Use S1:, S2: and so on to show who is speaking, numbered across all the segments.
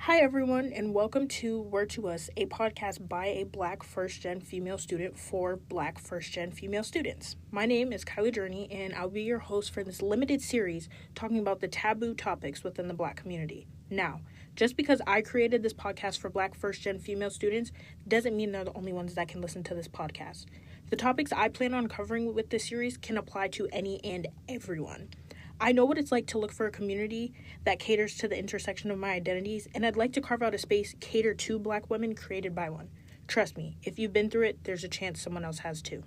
S1: Hi, everyone, and welcome to Word to Us, a podcast by a Black first-gen female student for Black first-gen female students. My name is Kyla-Journey, and I'll be your host for this limited series talking about the taboo topics within the Black community. Now, just because I created this podcast for Black first-gen female students doesn't mean they're the only ones that can listen to this podcast. The topics I plan on covering with this series can apply to any and everyone. I know what it's like to look for a community that caters to the intersection of my identities, and I'd like to carve out a space catered to Black women created by one. Trust me, if you've been through it, there's a chance someone else has too.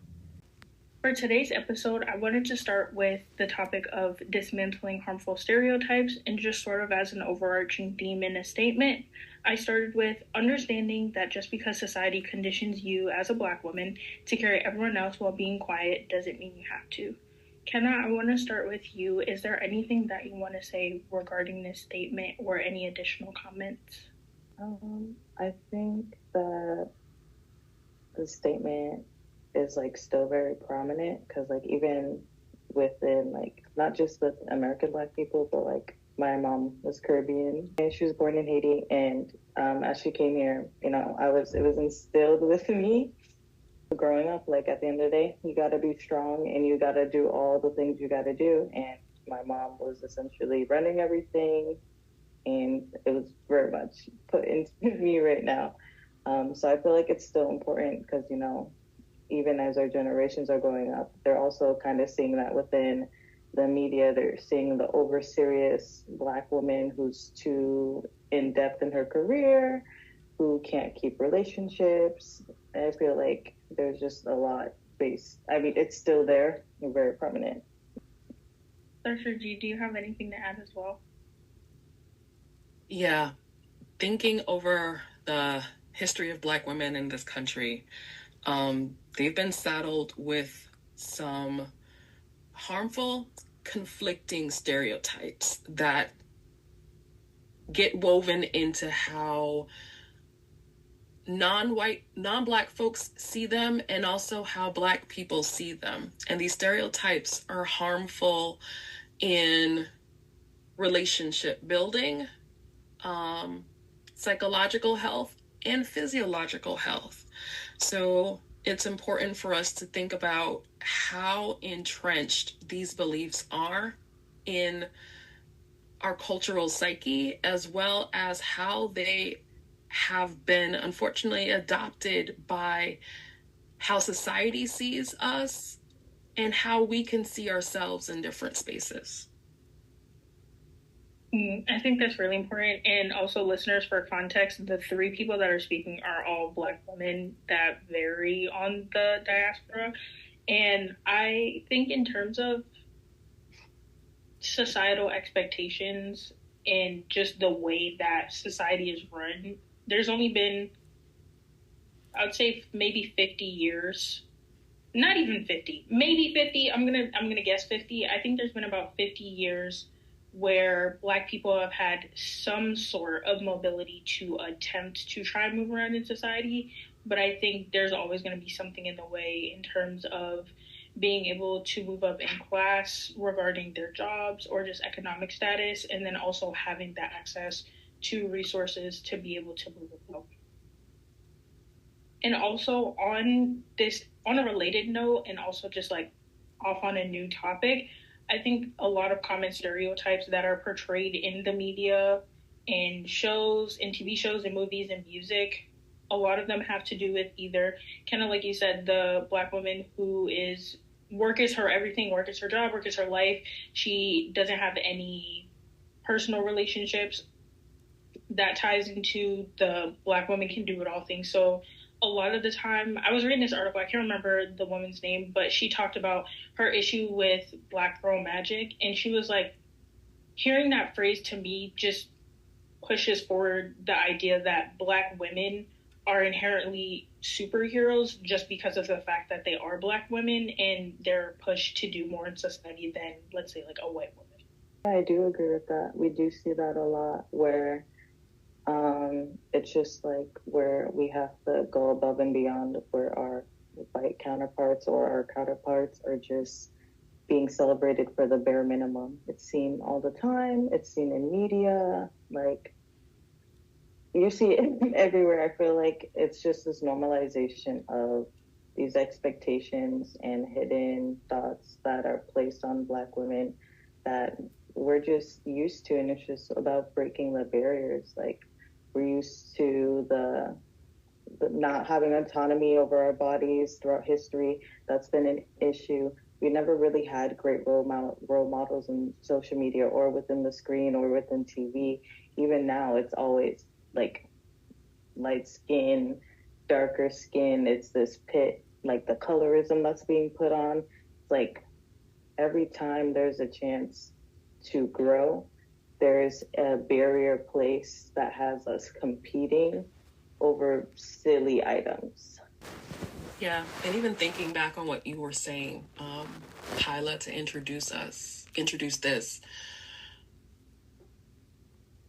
S1: For today's episode, I wanted to start with the topic of dismantling harmful stereotypes, and just sort of as an overarching theme in a statement, I started with understanding that just because society conditions you as a Black woman to carry everyone else while being quiet doesn't mean you have to. Kenna, I want to start with you. Is there anything that you want to say regarding this statement or any additional comments?
S2: I think that the statement is still very prominent because even within not just with American Black people, but my mom was Caribbean and she was born in Haiti, and as she came here, it was instilled with me growing up, at the end of the day, you got to be strong and you got to do all the things you got to do. And my mom was essentially running everything, and it was very much put into me right now. So I feel like it's still important because, even as our generations are growing up, they're also kind of seeing that within the media. They're seeing the over serious Black woman who's too in depth in her career, who can't keep relationships. And I feel like there's just a lot it's still there and very prominent.
S1: Dr. G, do you have anything to add as well?
S3: Yeah, thinking over the history of Black women in this country, they've been saddled with some harmful, conflicting stereotypes that get woven into how non-Black folks see them and also how Black people see them. And these stereotypes are harmful in relationship building, psychological health, and physiological health. So it's important for us to think about how entrenched these beliefs are in our cultural psyche, as well as how they have been unfortunately adopted by how society sees us and how we can see ourselves in different spaces.
S1: I think that's really important. And also, listeners, for context, the three people that are speaking are all Black women that vary on the diaspora. And I think in terms of societal expectations and just the way that society is run, there's only been, I would say, maybe 50 years. Not even 50. Maybe 50. I'm gonna guess 50. I think there's been about 50 years where Black people have had some sort of mobility to attempt to try and move around in society. But I think there's always going to be something in the way in terms of being able to move up in class regarding their jobs or just economic status, and then also having that access to resources to be able to move about. And also on a related note, and also just off on a new topic, I think a lot of common stereotypes that are portrayed in the media, in shows, in TV shows, and movies and music, a lot of them have to do with either, kind of like you said, the Black woman who is, work is her everything, work is her job, work is her life. She doesn't have any personal relationships. That ties into the Black woman can do it all thing. So a lot of the time, I was reading this article, I can't remember the woman's name, but she talked about her issue with Black girl magic. And she was like, hearing that phrase to me just pushes forward the idea that Black women are inherently superheroes just because of the fact that they are Black women and they're pushed to do more in society than, let's say, a white woman.
S2: I do agree with that. We do see that a lot where it's just where we have to go above and beyond where our white counterparts or our counterparts are just being celebrated for the bare minimum. It's seen all the time. It's seen in media. you see it everywhere. I feel like it's just this normalization of these expectations and hidden thoughts that are placed on Black women that we're just used to, and it's just about breaking the barriers. Like, we're used to the not having autonomy over our bodies throughout history. That's been an issue. We never really had great role models in social media or within the screen or within TV. Even now, it's always like light skin, darker skin. It's this pit, like the colorism that's being put on. It's like every time there's a chance to grow, there's a barrier place that has us competing over silly items.
S3: Yeah, and even thinking back on what you were saying, Kyla, to introduce this.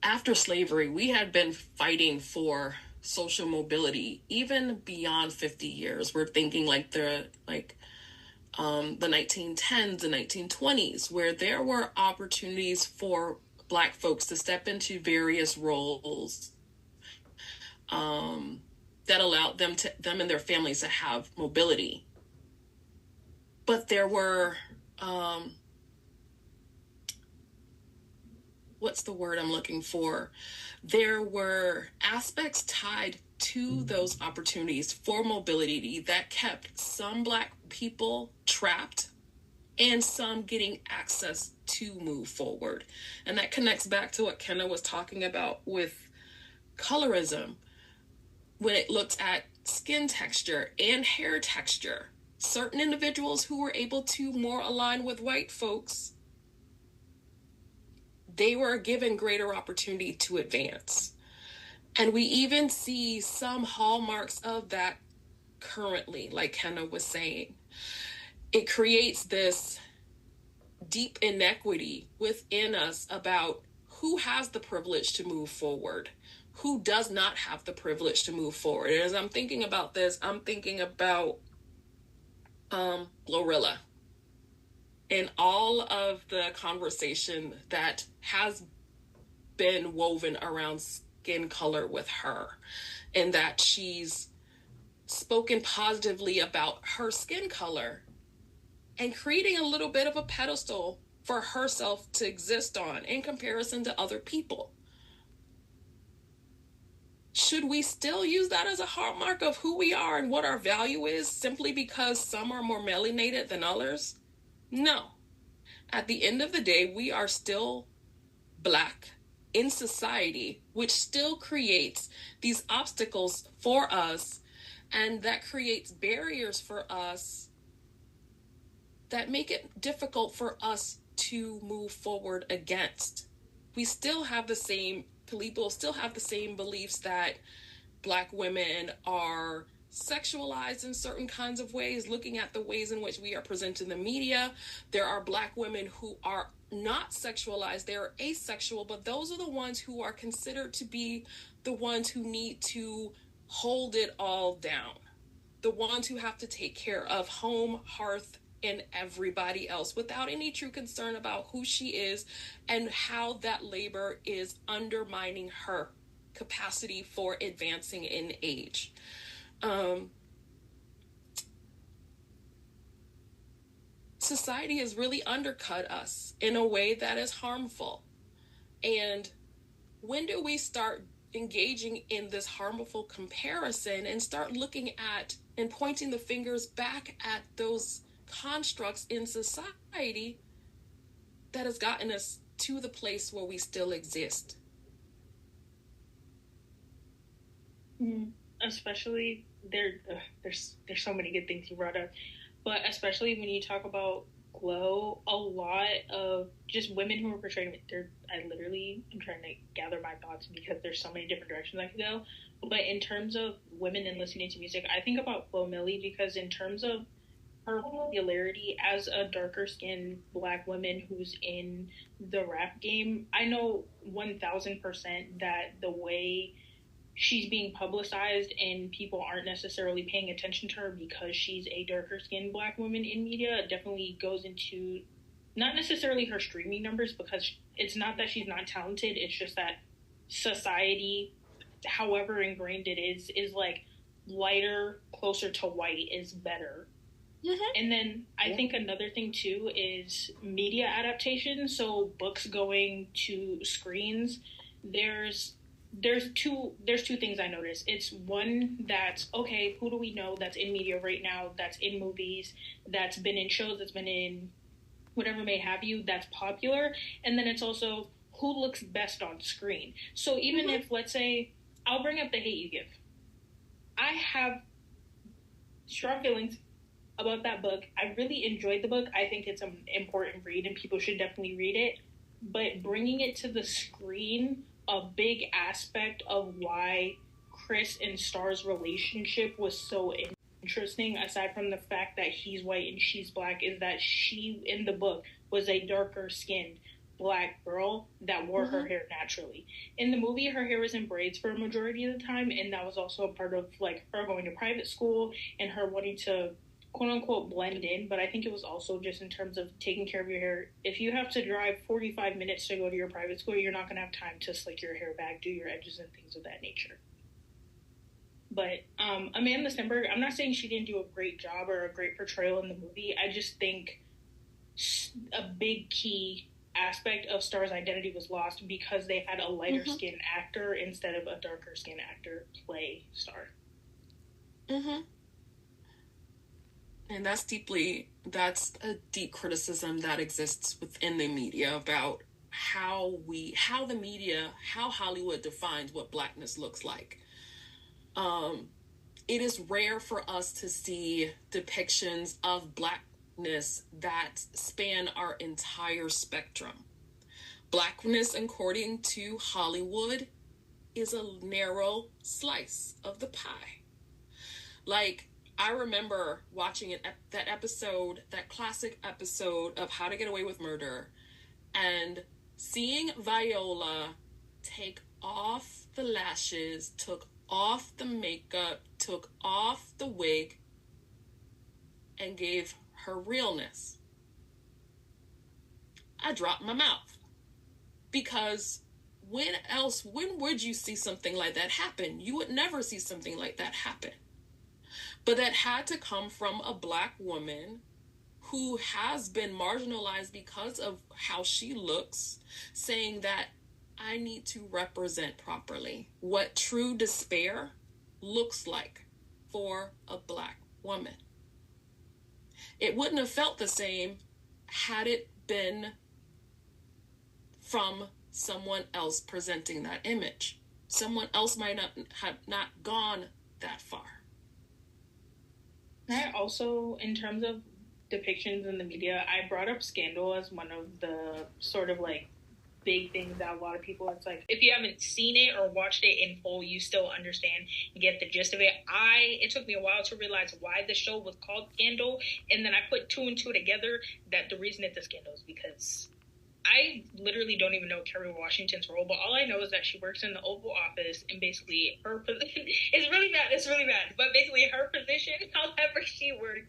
S3: After slavery, we had been fighting for social mobility even beyond 50 years. We're thinking like the 1910s and 1920s, where there were opportunities for Black folks to step into various roles that allowed them and their families to have mobility. But there were, what's the word I'm looking for? There were aspects tied to those opportunities for mobility that kept some Black people trapped and some getting access to move forward. And that connects back to what Kenna was talking about with colorism. When it looks at skin texture and hair texture, certain individuals who were able to more align with white folks, they were given greater opportunity to advance. And we even see some hallmarks of that currently, like Kenna was saying. It creates this deep inequity within us about who has the privilege to move forward, who does not have the privilege to move forward. And as I'm thinking about this, I'm thinking about Glorilla and all of the conversation that has been woven around skin color with her, and that she's spoken positively about her skin color and creating a little bit of a pedestal for herself to exist on in comparison to other people. Should we still use that as a hallmark of who we are and what our value is simply because some are more melanated than others? No. At the end of the day, we are still Black in society, which still creates these obstacles for us, and that creates barriers for us that make it difficult for us to move forward against. We still have the same people, still have the same beliefs that Black women are sexualized in certain kinds of ways. Looking at the ways in which we are presented in the media, there are Black women who are not sexualized, they're asexual, but those are the ones who are considered to be the ones who need to hold it all down, the ones who have to take care of home, hearth, and everybody else without any true concern about who she is and how that labor is undermining her capacity for advancing in age. Society has really undercut us in a way that is harmful. And when do we start engaging in this harmful comparison and start looking at and pointing the fingers back at those constructs in society that has gotten us to the place where we still exist?
S1: Especially there's so many good things you brought up, but especially when you talk about Glow, a lot of just women who are portrayed, I literally am trying to gather my thoughts because there's so many different directions I could go. But in terms of women and listening to music, I think about Flo Milli because in terms of her popularity as a darker skinned Black woman who's in the rap game, I know 1000% that the way she's being publicized and people aren't necessarily paying attention to her because she's a darker skinned Black woman in media definitely goes into not necessarily her streaming numbers, because it's not that she's not talented, it's just that society however ingrained it is like lighter, closer to white is better. Mm-hmm. And then I think another thing too is media adaptation. So books going to screens. There's two things I noticed. It's one that's okay, who do we know that's in media right now, that's in movies, that's been in shows, that's been in whatever may have you, that's popular. And then it's also who looks best on screen. So even if, let's say, I'll bring up The Hate You Give. I have strong feelings about that book. I really enjoyed the book. I think it's an important read and people should definitely read it. But bringing it to the screen, a big aspect of why Chris and Star's relationship was so interesting, aside from the fact that he's white and she's black, is that she, in the book, was a darker skinned black girl that wore her hair naturally. In the movie, her hair was in braids for a majority of the time, and that was also a part of like her going to private school and her wanting to quote unquote blend in. But I think it was also just in terms of taking care of your hair. If you have to drive 45 minutes to go to your private school, you're not going to have time to slick your hair back, do your edges and things of that nature. But Amanda Stenberg, I'm not saying she didn't do a great job or a great portrayal in the movie. I just think a big key aspect of Star's identity was lost because they had a lighter skinned actor instead of a darker skinned actor play Star.
S3: And that's a deep criticism that exists within the media about how Hollywood defines what blackness looks like. It is rare for us to see depictions of blackness that span our entire spectrum. Blackness, according to Hollywood, is a narrow slice of the pie. Like, I remember watching that classic episode of How to Get Away with Murder, and seeing Viola take off the lashes, took off the makeup, took off the wig, and gave her realness. I dropped my mouth. Because when would you see something like that happen? You would never see something like that happen. But that had to come from a black woman who has been marginalized because of how she looks, saying that I need to represent properly what true despair looks like for a black woman. It wouldn't have felt the same had it been from someone else presenting that image. Someone else might not have not gone that far.
S1: I also, in terms of depictions in the media, I brought up Scandal as one of the sort of like big things that a lot of people, it's like, if you haven't seen it or watched it in full, you still understand and get the gist of it. It took me a while to realize why the show was called Scandal, and then I put two and two together that the reason it's a scandal is because I literally don't even know Kerry Washington's role, but all I know is that she works in the Oval Office, and basically her position it's really bad, but basically her position, however she works,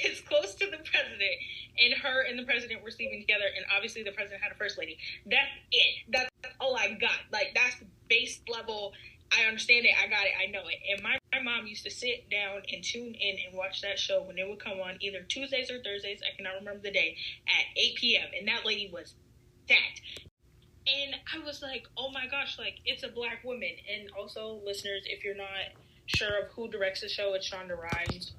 S1: is close to the president, and her and the president were sleeping together, and obviously the president had a first lady. That's it. That's all I got. Like, that's base level. I understand it. I got it. I know it. And my mom used to sit down and tune in and watch that show when it would come on either Tuesdays or Thursdays. I cannot remember the day, at 8 p.m. And that lady was that. And I was like, oh my gosh, like, it's a black woman. And also, listeners, if you're not sure of who directs the show, it's Shonda Rhimes.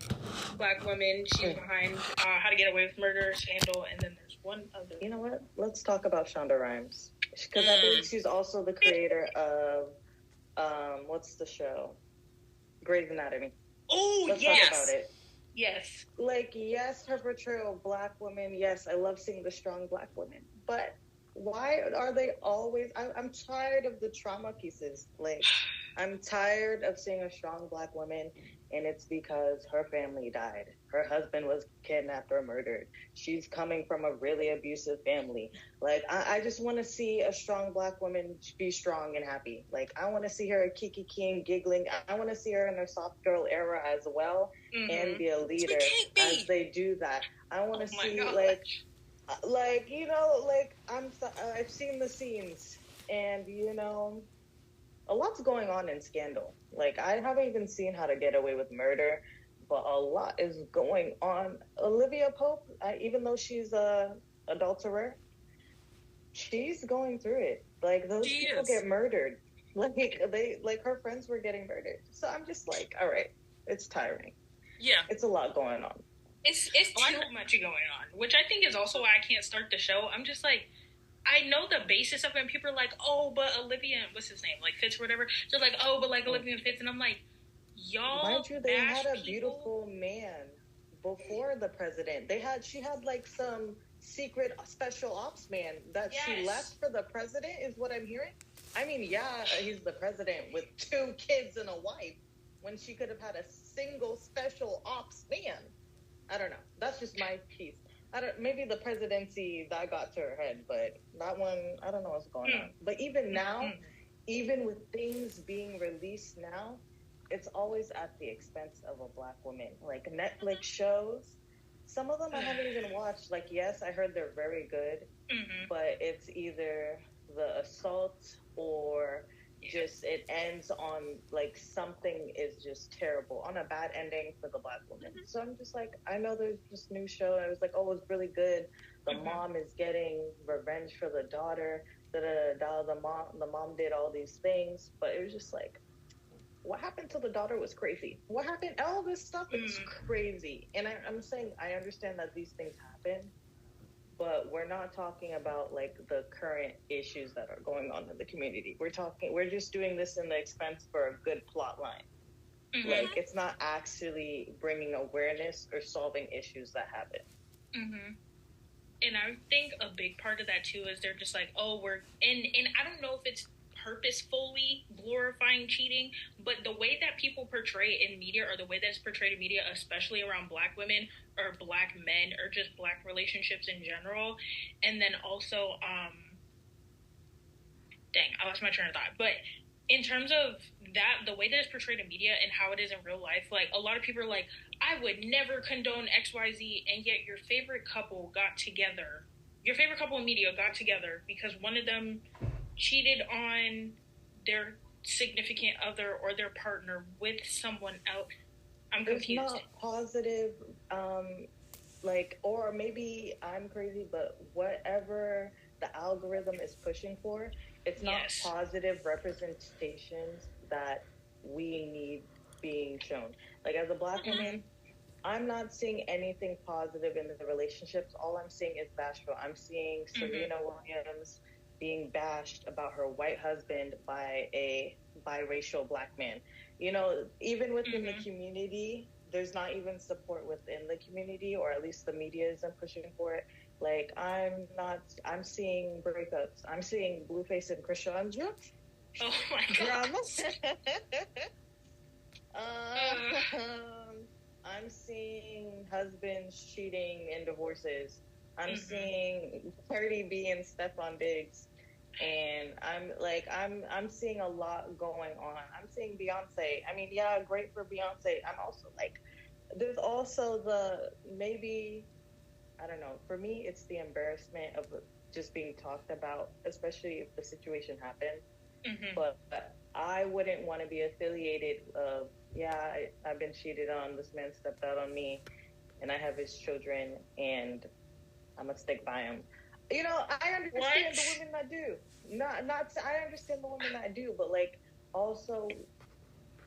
S1: Black woman. She's behind How to Get Away with Murder, Scandal, and then there's one other.
S2: You know what? Let's talk about Shonda Rhimes. Because I believe she's also the creator of, what's the show? Grey's Anatomy.
S1: Oh,
S2: Let's
S1: yes.
S2: talk about it.
S1: Yes.
S2: Like, yes, her portrayal of black women. Yes, I love seeing the strong black women. But why are they always... I'm tired of the trauma pieces. Like, I'm tired of seeing a strong black woman, and it's because her family died. Her husband was kidnapped or murdered. She's coming from a really abusive family. Like, I just want to see a strong black woman be strong and happy. Like, I want to see her kiki-keying, giggling. I want to see her in her soft girl era as well, and be a leader as they do that. I want to see, like, you know, like, I've seen the scenes, and, you know, a lot's going on in Scandal. Like, I haven't even seen How to Get Away with Murder, but a lot is going on. Olivia Pope, even though she's a adulterer, she's going through it. Like, those people get murdered. Like her friends were getting murdered. So I'm just like, all right, it's tiring.
S1: Yeah,
S2: it's a lot going on.
S1: It's too much going on, which I think is also why I can't start the show. I'm just like, I know the basis of it, and people are like, oh, but Olivia, what's his name, like Fitz or whatever. They're like, oh, but like Olivia and Fitz, and I'm like, y'all.
S2: Mind you, they had a beautiful man before the president. She had like some secret special ops man that she left for the president, is what I'm hearing. I mean, yeah, he's the president with 2 kids and a wife, when she could have had a single special ops man. I don't know. That's just my piece. Maybe the presidency, that got to her head, but that one, I don't know what's going on. But even now, even with things being released now, it's always at the expense of a Black woman. Like Netflix shows, some of them I haven't even watched. Like, yes, I heard they're very good, but it's either the assault or just it ends on like something is just terrible, on a bad ending for the Black woman. So I'm just like, I know there's this new show, and I was like, oh, it's really good. The mom is getting revenge for the daughter. The mom did all these things, but it was just like, what happened to the daughter was crazy. What happened? All this stuff is crazy. And I'm saying, I understand that these things happen, but we're not talking about like the current issues that are going on in the community. We're just doing this in the expense for a good plot line. Like, it's not actually bringing awareness or solving issues that happen.
S1: And I think a big part of that too is they're just like, oh, and I don't know if it's purposefully glorifying cheating, but the way that people portray it in media, or the way that it's portrayed in media, especially around Black women or Black men or just Black relationships in general, and then also dang, I lost my train of thought. But in terms of that, the way that it's portrayed in media and how it is in real life, like, a lot of people are like, I would never condone XYZ, and yet your favorite couple in media got together because one of them cheated on their significant other or their partner with someone else. I'm confused.
S2: It's not positive, like, or maybe I'm crazy, but whatever the algorithm is pushing for, it's not positive representations that we need being shown. Like, as a Black woman, I'm not seeing anything positive in the relationships. All I'm seeing is bashful. I'm seeing Serena Williams being bashed about her white husband by a biracial Black man. You know, even within the community, there's not even support within the community, or at least the media isn't pushing for it. Like, I'm seeing breakups. I'm seeing Blueface and Krishan.
S1: Oh my God.
S2: I'm seeing husbands cheating and divorces. I'm seeing Cardi B and Stephon Diggs. And I'm seeing a lot going on. I'm seeing Beyonce. I mean, yeah, great for Beyonce. I'm also like, there's also maybe, I don't know, for me, it's the embarrassment of just being talked about, especially if the situation happened. But I wouldn't want to be affiliated of, I've been cheated on, this man stepped out on me, and I have his children, and I'm going to stick by him. You know, I understand the women that do. I understand the women that do, but, like, also,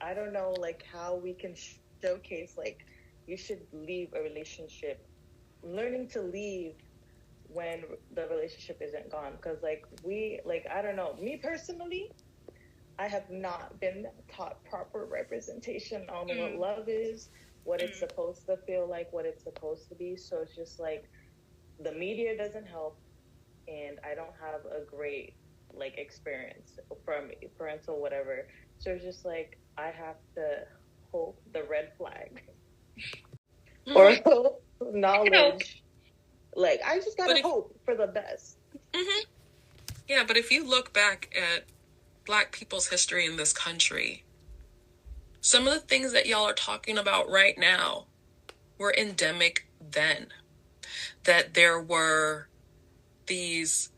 S2: I don't know, like, how we can showcase, like, you should leave a relationship, learning to leave when the relationship isn't gone. Because, I don't know, me personally, I have not been taught proper representation on what love is, what it's supposed to feel like, what it's supposed to be. So it's just like, the media doesn't help, and I don't have a great, like, experience from parental whatever. So it's just like, I have to hope the red flag or hope knowledge. Like, I just gotta hope for the best.
S3: Yeah, but if you look back at Black people's history in this country, some of the things that y'all are talking about right now were endemic then. That there were these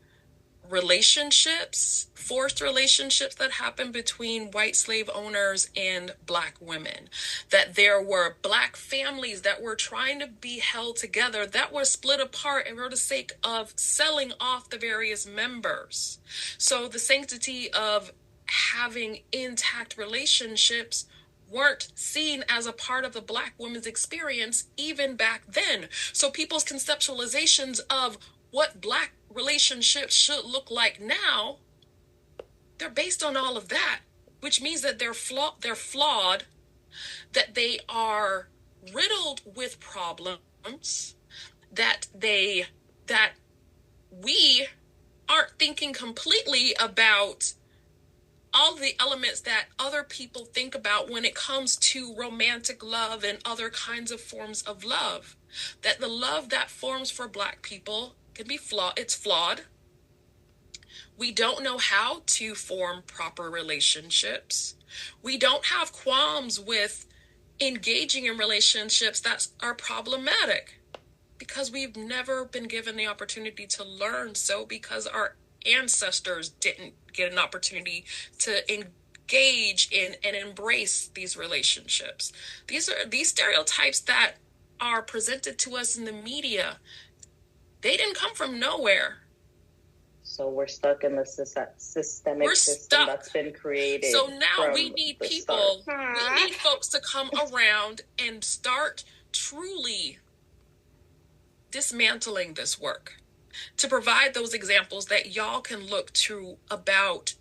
S3: relationships, forced relationships that happened between white slave owners and black women, that there were black families that were trying to be held together that were split apart and for the sake of selling off the various members. So the sanctity of having intact relationships weren't seen as a part of the black woman's experience even back then. So people's conceptualizations of what black relationships should look like now, they're based on all of that, which means that they're flawed, that they are riddled with problems, that we aren't thinking completely about all the elements that other people think about when it comes to romantic love and other kinds of forms of love. That the love that forms for black people can be flawed. It's flawed. We don't know how to form proper relationships. We don't have qualms with engaging in relationships that are problematic because we've never been given the opportunity to learn so, because our ancestors didn't get an opportunity to engage in and embrace these relationships. These stereotypes that are presented to us in the media. They didn't come from nowhere.
S2: So we're stuck in the systemic system that's been created.
S3: So now we need people, we need folks to come around and start truly dismantling this work, to provide those examples that y'all can look to about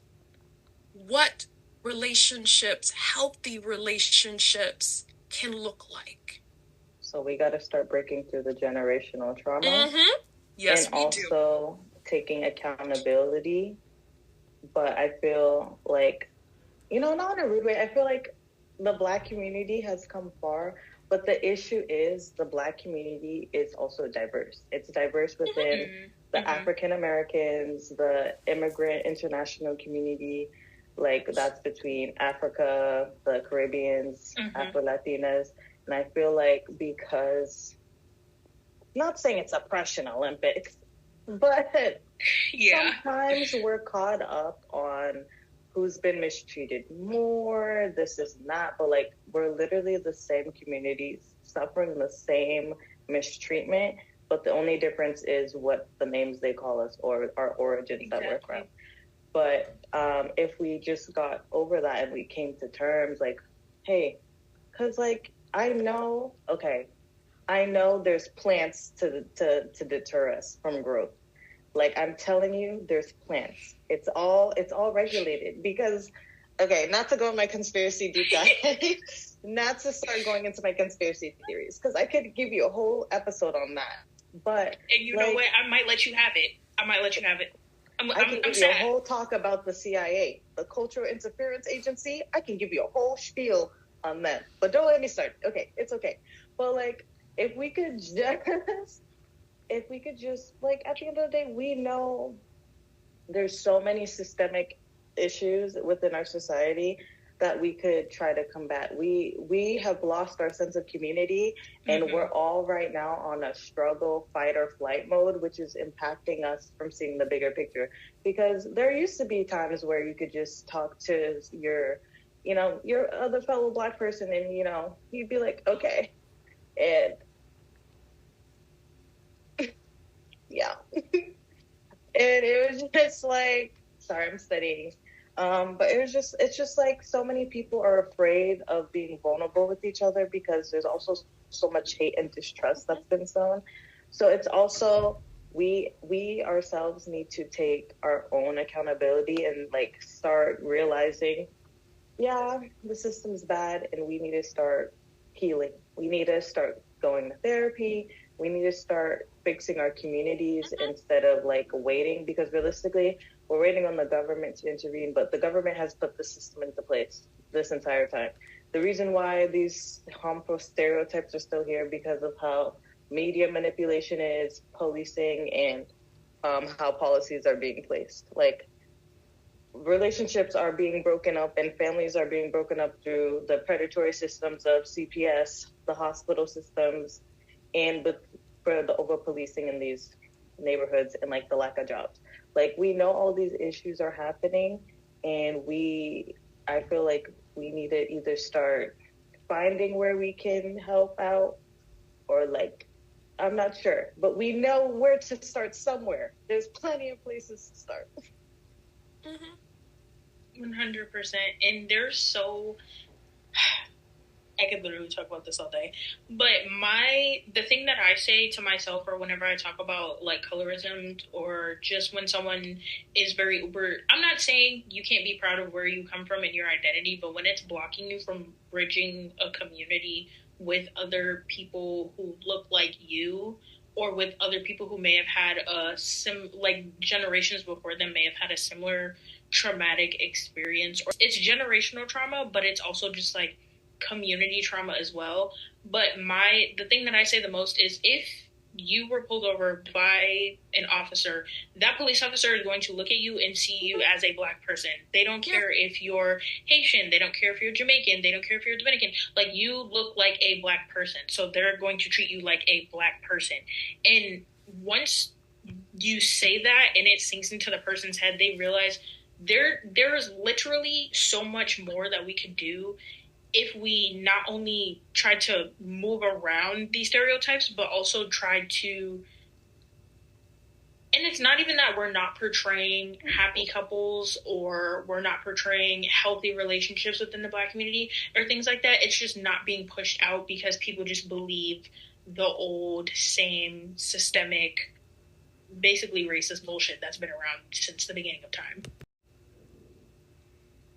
S3: what relationships, healthy relationships, can look like.
S2: So we got to start breaking through the generational trauma.
S3: Mm-hmm. Yes,
S2: and also taking accountability. But I feel like, not in a rude way, I feel like the Black community has come far. But the issue is the Black community is also diverse. It's diverse within the African Americans, the immigrant international community, like that's between Africa, the Caribbeans, Afro-Latinas. And I feel like because, not saying it's oppression Olympics, but sometimes we're caught up on who's been mistreated more, this is not, but like we're literally the same communities suffering the same mistreatment, but the only difference is what the names they call us or our origins that we're from. But if we just got over that and we came to terms like, hey, because like I know there's plants to deter us from growth. Like I'm telling you, there's plants. It's all regulated because, okay, not to go in my conspiracy deep dive, not to start going into my conspiracy theories, because I could give you a whole episode on that. But
S1: and you know what? I might let you have it.
S2: I can give you a whole talk about the CIA, the Cultural Interference Agency. I can give you a whole spiel on them. But don't let me start. Okay, it's okay. But like, if we could just, like, at the end of the day, we know there's so many systemic issues within our society that we could try to combat. We have lost our sense of community, and we're all right now on a struggle, fight or flight mode, which is impacting us from seeing the bigger picture. Because there used to be times where you could just talk to your other fellow Black person and, you'd be like, okay. And yeah. And it was just like, sorry, I'm studying. But it's just like so many people are afraid of being vulnerable with each other because there's also so much hate and distrust that's been sown. So it's also, we ourselves need to take our own accountability and like start realizing, yeah, the system's bad and we need to start healing. We need to start going to therapy. We need to start fixing our communities instead of like waiting, because realistically, we're waiting on the government to intervene, but the government has put the system into place this entire time. The reason why these harmful stereotypes are still here because of how media manipulation is, policing, and how policies are being placed. Like, relationships are being broken up and families are being broken up through the predatory systems of CPS, the hospital systems, and for the over-policing in these neighborhoods and like the lack of jobs. Like, we know all these issues are happening, and I feel like we need to either start finding where we can help out, or like, I'm not sure, but we know where to start somewhere. There's plenty of places to start.
S1: 100%. And there's I could literally talk about this all day. But the thing that I say to myself, or whenever I talk about like colorism, or just when someone is very uber, I'm not saying you can't be proud of where you come from and your identity, but when it's blocking you from bridging a community with other people who look like you, or with other people who may have had like generations before them may have had a similar traumatic experience, or it's generational trauma, but it's also just like community trauma as well. But the thing that I say the most is, if you were pulled over by an officer, that police officer is going to look at you and see you as a Black person. They don't care if you're Haitian, they don't care if you're Jamaican, they don't care if you're Dominican. Like, you look like a Black person, so they're going to treat you like a Black person. And once you say that and it sinks into the person's head, they realize there is literally so much more that we could do if we not only try to move around these stereotypes, but also try to, and it's not even that we're not portraying happy couples, or we're not portraying healthy relationships within the Black community or things like that. It's just not being pushed out because people just believe the old, same, systemic, basically racist bullshit that's been around since the beginning of time.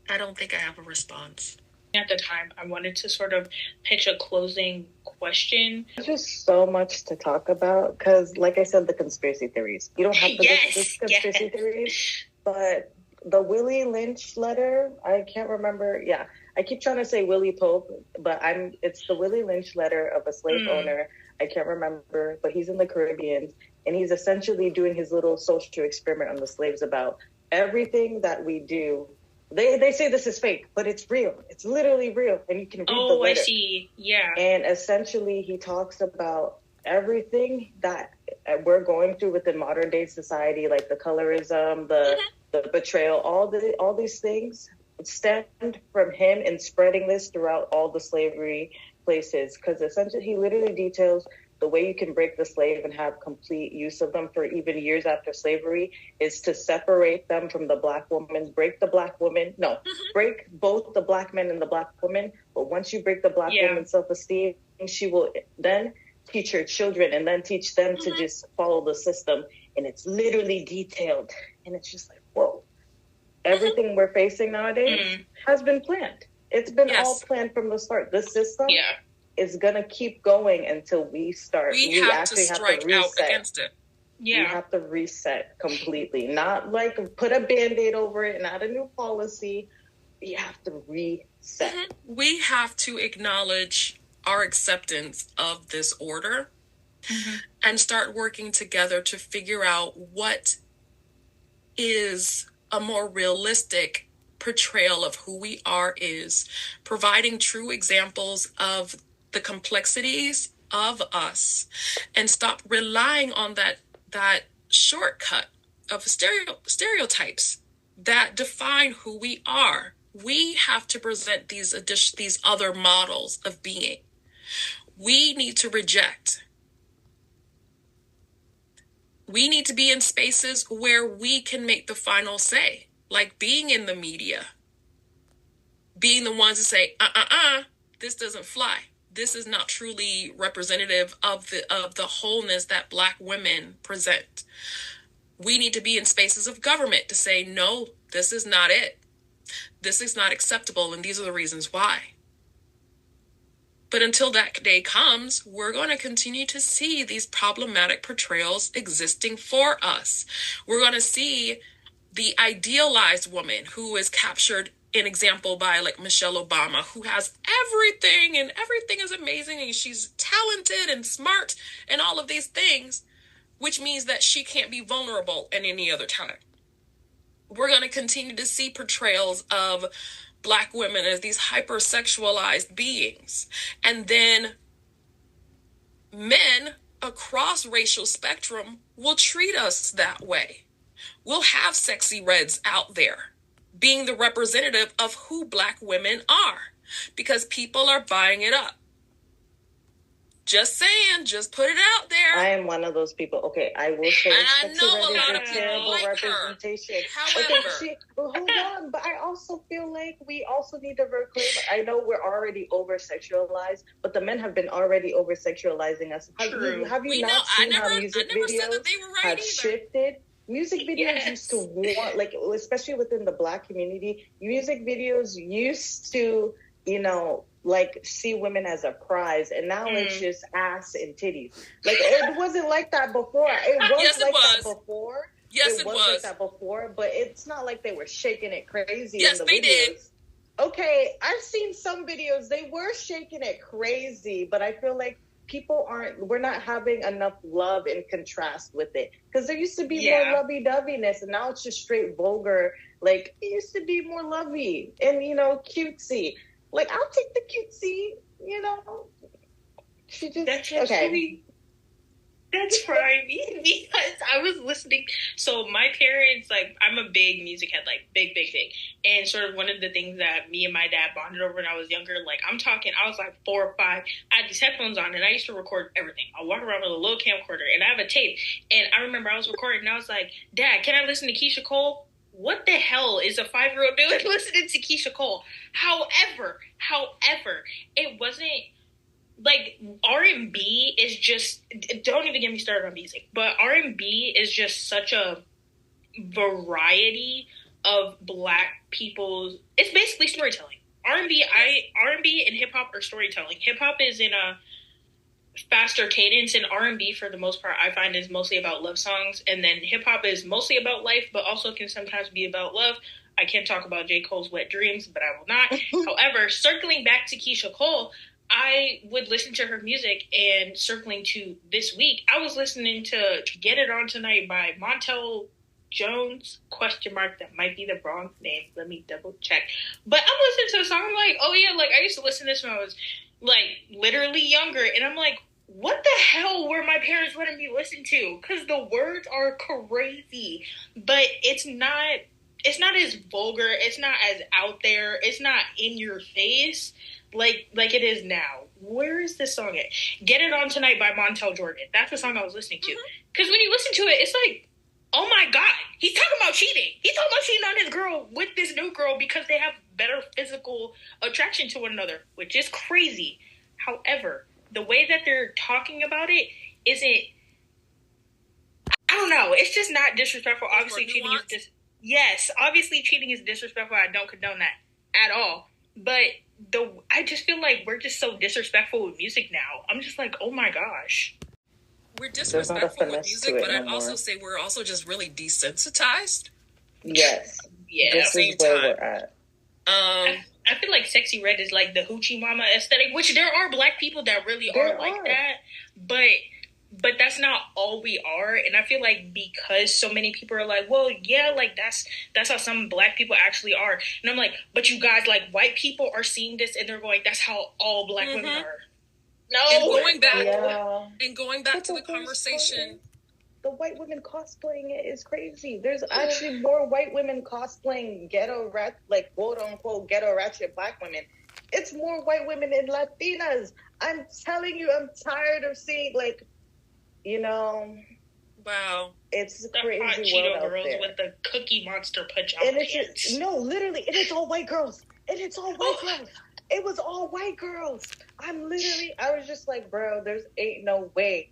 S3: I don't think I have a response.
S1: At the time, I wanted to sort of pitch a closing question.
S2: There's just so much to talk about, because, like I said, the conspiracy theories. You don't have to discuss conspiracy theories, but the Willie Lynch letter, I can't remember. Yeah, I keep trying to say Willie Pope, but it's the Willie Lynch letter of a slave owner. I can't remember, but he's in the Caribbean, and he's essentially doing his little social experiment on the slaves about everything that we do. They say this is fake, but it's real. It's literally real. And you can read the letter.
S1: Oh, I see. Yeah.
S2: And essentially, he talks about everything that we're going through within modern day society, like the colorism, the betrayal, all these things stemmed from him and spreading this throughout all the slavery places. Because essentially, he literally details the way you can break the slave and have complete use of them for even years after slavery is to separate them from the Black woman, break both the Black men and the Black woman. But once you break the Black woman's self-esteem, she will then teach her children and then teach them to just follow the system. And it's literally detailed. And it's just like, whoa. Everything we're facing nowadays has been planned. It's been all planned from the start. The system is going to keep going until we start.
S3: We have to strike out against it.
S2: Yeah. We have to reset completely. Not like put a Band-Aid over it, not a new policy. We have to reset.
S3: We have to acknowledge our acceptance of this order and start working together to figure out what is a more realistic portrayal of who we are, is providing true examples of the complexities of us, and stop relying on that shortcut of stereotypes that define who we are. We have to present these other models of being. We need to reject. We need to be in spaces where we can make the final say, like being in the media, being the ones to say, this doesn't fly. This is not truly representative of the wholeness that Black women present. We need to be in spaces of government to say, no, this is not it. This is not acceptable, and these are the reasons why. But until that day comes, we're going to continue to see these problematic portrayals existing for us. We're going to see the idealized woman who is captured, an example, by like Michelle Obama, who has everything and everything is amazing and she's talented and smart and all of these things, which means that she can't be vulnerable at any other time. We're going to continue to see portrayals of Black women as these hypersexualized beings. And then men across racial spectrum will treat us that way. we'll have sexy reds out there being the representative of who Black women are because people are buying it up. Just saying, just put it out there.
S2: I am one of those people. Okay, I will say
S3: and
S2: sexy
S3: I know
S2: red
S3: a lot
S2: is
S3: of
S2: a terrible
S3: like
S2: representation.
S3: However,
S2: hold on, but I also feel like we also need to reclaim. I know we're already over sexualized, but the men have been already over sexualizing us. Have you not seen how music videos have shifted? Music videos used to want, like, especially within the Black community, music videos used to, like, see women as a prize, and now it's just ass and titties. Like, it wasn't like that before. It was that before.
S3: Yes, it was
S2: like that before, but it's not like they were shaking it crazy.
S3: Yes,
S2: in the
S3: they
S2: videos.
S3: did.
S2: Okay, I've seen some videos. They were shaking it crazy, but I feel like we're not having enough love in contrast with it. Because there used to be more lovey-doveyness, and now it's just straight vulgar. Like, it used to be more lovey and, cutesy. Like, I'll take the cutesy, She just...
S4: That's actually... That's fine, because I was listening. So my parents, like, I'm a big music head, like, big. And sort of one of the things that me and my dad bonded over when I was younger, like, I was like 4 or 5. I had these headphones on, and I used to record everything. I walk around with a little camcorder, and I have a tape. And I remember I was recording, and I was like, Dad, can I listen to Keisha Cole? What the hell is a 5-year-old doing listening to Keisha Cole? However, it wasn't... Like, R&B is just... Don't even get me started on music. But R&B is just such a variety of Black people's... It's basically storytelling. R&B and hip-hop are storytelling. Hip-hop is in a faster cadence, and R&B, for the most part, I find is mostly about love songs. And then hip-hop is mostly about life, but also can sometimes be about love. I can't talk about J. Cole's Wet Dreams, but I will not. However, circling back to Keisha Cole... I would listen to her music, and circling to this week, I was listening to Get It On Tonight by Montel Jones, ? That might be the wrong name. Let me double check. But I'm listening to the song, I'm like, oh yeah, like, I used to listen to this when I was, like, literally younger, and I'm like, what the hell were my parents letting me listen to? Because the words are crazy, but it's not as vulgar, it's not as out there, it's not in your face, like it is now. Where is this song at? Get It On Tonight by Montel Jordan. That's the song I was listening to. Because when you listen to it, it's like, oh my God, he's talking about cheating. He's talking about cheating on his girl with this new girl because they have better physical attraction to one another, which is crazy. However, the way that they're talking about it isn't... I don't know. It's just not disrespectful. Obviously, cheating is obviously cheating is disrespectful. I don't condone that at all. But I just feel like we're just so disrespectful with music now. I'm just like, oh my gosh.
S3: We're disrespectful with music, but I'd also say we're also just really desensitized.
S2: Yes.
S4: Yeah.
S2: This is where we're at.
S4: I feel like Sexy Red is like the hoochie mama aesthetic, which there are Black people that really are like that, but that's not all we are. And I feel like because so many people are like, well, yeah, like that's how some Black people actually are. And I'm like, but you guys, like, white people are seeing this and they're going, that's how all Black women are. No.
S3: And going back to the conversation.
S2: The white women cosplaying it is crazy. There's actually more white women cosplaying quote unquote ghetto ratchet Black women. It's more white women and Latinas. I'm telling you, I'm tired of seeing, like,
S3: wow,
S2: it's
S4: the
S2: crazy
S4: hot
S2: world
S4: Cheeto
S2: out
S4: girls
S2: there.
S4: with the Cookie Monster pajama
S2: And it's
S4: pants.
S2: literally, and it's all white girls. And it's all white girls. It was all white girls. I was just like, bro, ain't no way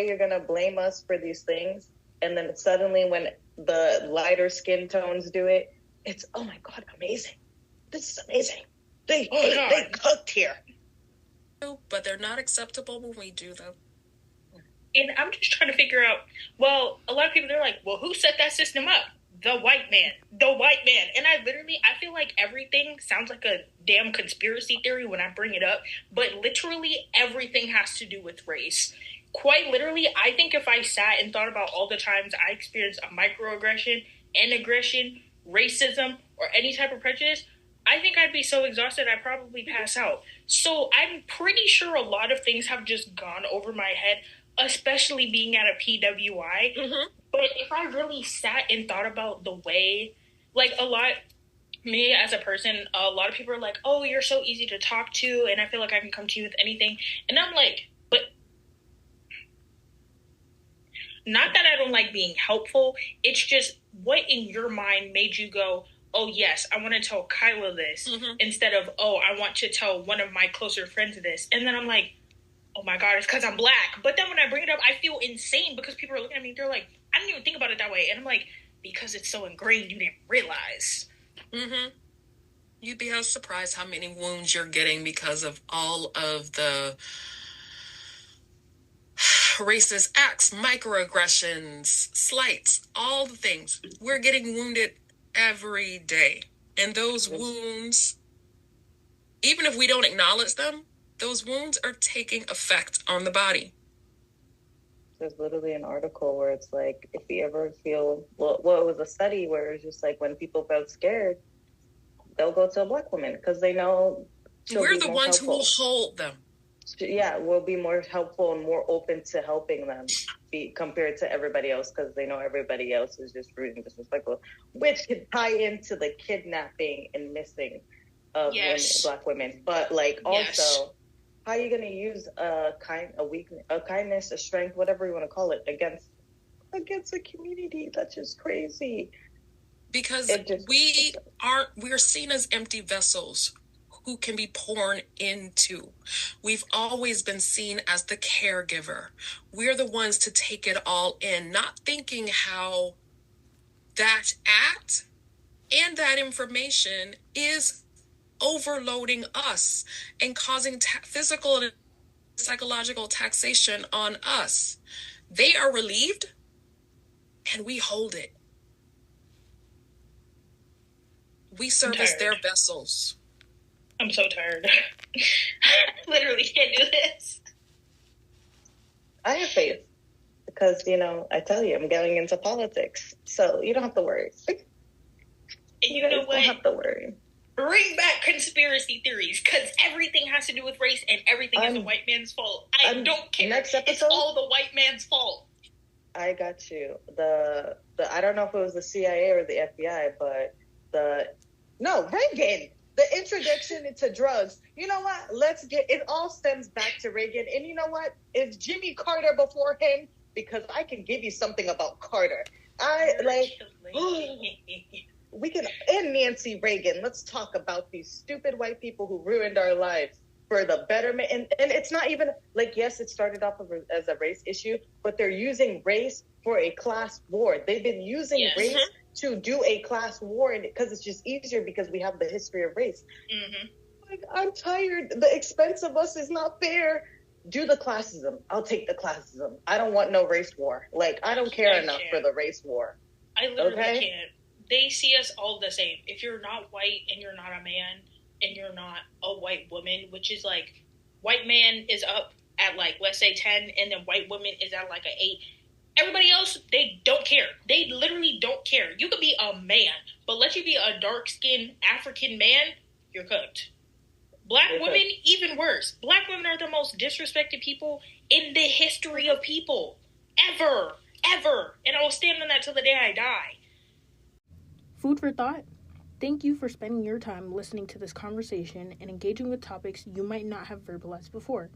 S2: you're gonna blame us for these things. And then suddenly when the lighter skin tones do it, it's, oh my God, amazing. This is amazing. They cooked here.
S3: But they're not acceptable when we do them.
S4: And I'm just trying to figure out, well, a lot of people, they're like, well, who set that system up? The white man. And I feel like everything sounds like a damn conspiracy theory when I bring it up, but literally everything has to do with race. Quite literally, I think if I sat and thought about all the times I experienced a microaggression, an aggression, racism, or any type of prejudice, I think I'd be so exhausted I'd probably pass out. So I'm pretty sure a lot of things have just gone over my head especially being at a PWI.
S3: Mm-hmm.
S4: But if I really sat and thought about the way, like me as a person, a lot of people are like, oh, you're so easy to talk to, and I feel like I can come to you with anything. And I'm like, but not that I don't like being helpful. It's just what in your mind made you go, oh, yes, I want to tell Kyla this instead of, oh, I want to tell one of my closer friends this. And then I'm like, oh my God, it's because I'm black. But then when I bring it up, I feel insane because people are looking at me. They're like, I didn't even think about it that way. And I'm like, because it's so ingrained, you didn't realize.
S3: Mm-hmm. You'd be surprised how many wounds you're getting because of all of the racist acts, microaggressions, slights, all the things. We're getting wounded every day. And those wounds, even if we don't acknowledge them, those wounds are taking effect on the body.
S2: There's literally an article where it's like, if you ever feel, well, it was a study where it's just like when people felt scared, they'll go to a black woman because they know
S3: we're the ones who will hold them.
S2: Yeah, we'll be more helpful and more open to helping them compared to everybody else because they know everybody else is just rude and disrespectful, which could tie into the kidnapping and missing of black women. But like also, how are you going to use a kindness, a strength, whatever you want to call it, against a community? That's just crazy.
S3: Because we're seen as empty vessels who can be poured into. We've always been seen as the caregiver. We're the ones to take it all in, not thinking how that act and that information is overloading us and causing physical and psychological taxation on us. They are relieved and we hold it. We serve as their vessels.
S4: I'm so tired. I literally can't do this.
S2: I have faith because, I tell you, I'm going into politics. So you don't have to worry.
S4: And you know what?
S2: Don't have to worry.
S4: Bring back conspiracy theories because everything has to do with race and everything is a white man's fault. I don't care.
S2: Next episode,
S4: it's all the white man's fault.
S2: I got you. The I don't know if it was the CIA or the FBI, but Reagan. The introduction into drugs. You know what? It all stems back to Reagan. And you know what? Is Jimmy Carter before him? Because I can give you something about Carter. We can, and Nancy Reagan. Let's talk about these stupid white people who ruined our lives for the betterment. And it's not even like, yes, it started off as a race issue, but they're using race for a class war. They've been using race to do a class war because it's just easier because we have the history of race.
S4: Mm-hmm.
S2: Like, I'm tired. The expense of us is not fair. Do the classism. I'll take the classism. I don't want no race war. Like, I don't care enough for the race war.
S4: I literally can't. They see us all the same. If you're not white and you're not a man and you're not a white woman, which is like, white man is up at like, let's say 10, and then white woman is at like an 8. Everybody else, they don't care. They literally don't care. You could be a man, but let you be a dark-skinned African man, you're cooked. Black women, even worse. Black women are the most disrespected people in the history of people. Ever. Ever. And I will stand on that till the day I die.
S1: Food for thought. Thank you for spending your time listening to this conversation and engaging with topics you might not have verbalized before.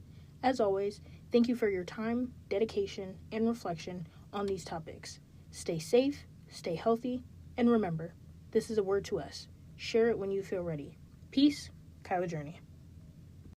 S1: As always, thank you for your time, dedication, and reflection on these topics. Stay safe, stay healthy, and remember, this is a word to us. Share it when you feel ready. Peace, Kyla-Journey.